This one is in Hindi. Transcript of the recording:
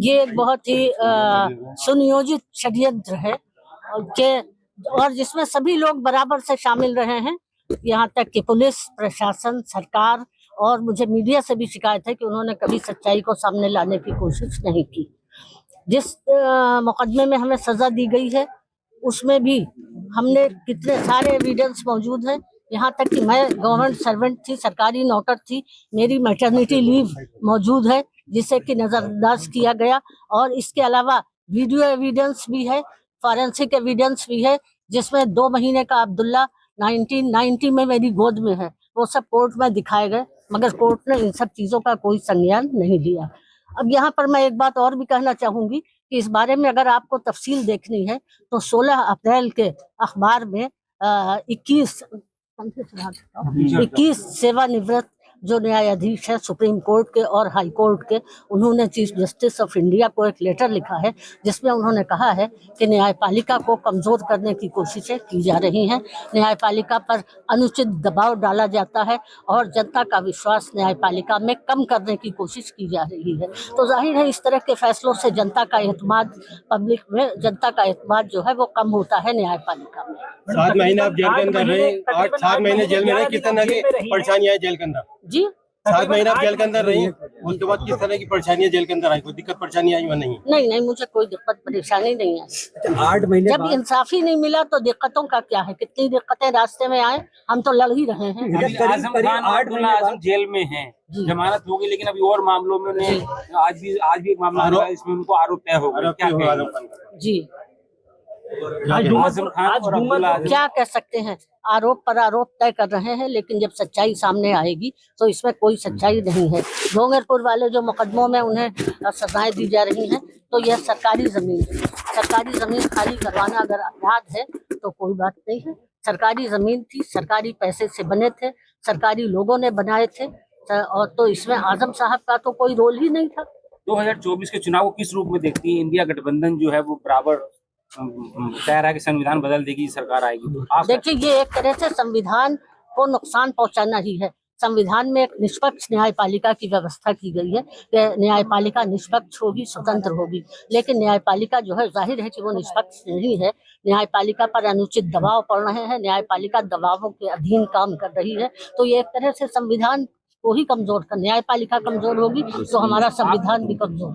ये एक बहुत ही सुनियोजित षड्यंत्र है और जिसमें सभी लोग बराबर से शामिल रहे हैं। यहाँ तक कि पुलिस प्रशासन, सरकार और मुझे मीडिया से भी शिकायत है कि उन्होंने कभी सच्चाई को सामने लाने की कोशिश नहीं की। जिस मुकदमे में हमें सजा दी गई है उसमें भी हमने कितने सारे एविडेंस मौजूद हैं। यहाँ तक कि मैं गवर्नमेंट सर्वेंट थी, सरकारी नौकर थी, मेरी मैटरनिटी लीव मौजूद है जिसे कि नजरअंदाज किया गया। और इसके अलावा वीडियो एविडेंस भी है, फॉरेंसिक एविडेंस भी है, जिसमें 2 महीने का अब्दुल्ला 1990 में मेरी गोद में है। वो सब कोर्ट में दिखाए गए, मगर कोर्ट ने इन सब चीजों का कोई संज्ञान नहीं लिया। अब यहाँ पर मैं एक बात और भी कहना चाहूंगी कि इस बारे में अगर आपको तफसील देखनी है तो 16 अप्रैल के अखबार में 21 सेवानिवृत्त जो न्यायाधीश है सुप्रीम कोर्ट के और हाई कोर्ट के, उन्होंने चीफ जस्टिस ऑफ इंडिया को एक लेटर लिखा है जिसमें उन्होंने कहा है कि न्यायपालिका को कमजोर करने की कोशिशें की जा रही हैं, न्यायपालिका पर अनुचित दबाव डाला जाता है और जनता का विश्वास न्यायपालिका में कम करने की कोशिश की जा रही है। तो जाहिर है इस तरह के फैसलों से जनता का एतमाद, पब्लिक में जनता का एतमाद जो है वो कम होता है न्यायपालिका में। 7 महीने आप जेल के अंदर रहे, 7 महीने जेल में रहे, किस तरह की परेशानियां जेल के अंदर? जी 7 महीने आप जेल के अंदर रही, उसके बाद किस तरह की परेशानियां जेल के अंदर आई? कोई दिक्कत परेशानी आई? नहीं, मुझे कोई दिक्कत परेशानी नहीं है। 8 महीने जब इंसाफी नहीं मिला तो दिक्कतों का क्या है? कितनी दिक्कतें रास्ते में आए, हम तो लड़ ही रहे हैं। आजम खान 8 महीने जेल में हैं, जमानत होगी, लेकिन अभी और मामलों में उन्हें आज भी एक मामला है इसमें उनको आरोप तय हो गया। क्या जी आजम खान और अब्दुल्ला क्या कह सकते हैं? आरोप पर आरोप तय कर रहे हैं, लेकिन जब सच्चाई सामने आएगी तो इसमें कोई सच्चाई नहीं है। डोंगरपुर वाले जो मुकदमों में उन्हें सजाएं दी जा रही हैं, तो यह सरकारी जमीन खाली करवाना अगर अपराध है तो कोई बात नहीं है। सरकारी जमीन थी, सरकारी पैसे से बने थे, सरकारी लोगों ने बनाए थे, और तो इसमें आजम साहब का तो कोई रोल ही नहीं था। 2024 के चुनाव को किस रूप में देखती है? इंडिया गठबंधन जो है वो बराबर कह रहा है कि संविधान बदल देगी, सरकार आएगी। तो देखिए, ये एक तरह से संविधान को नुकसान पहुंचाना ही है। संविधान में एक निष्पक्ष न्यायपालिका की व्यवस्था की गई है कि न्यायपालिका निष्पक्ष होगी, स्वतंत्र होगी, लेकिन न्यायपालिका जो है जाहिर है कि वो निष्पक्ष नहीं है। न्यायपालिका पर अनुचित दबाव पड़ रहे हैं, न्यायपालिका दबावों के अधीन काम कर रही है। तो ये एक तरह से संविधान को ही कमजोर कर, न्यायपालिका कमजोर होगी तो हमारा संविधान भी कमजोर।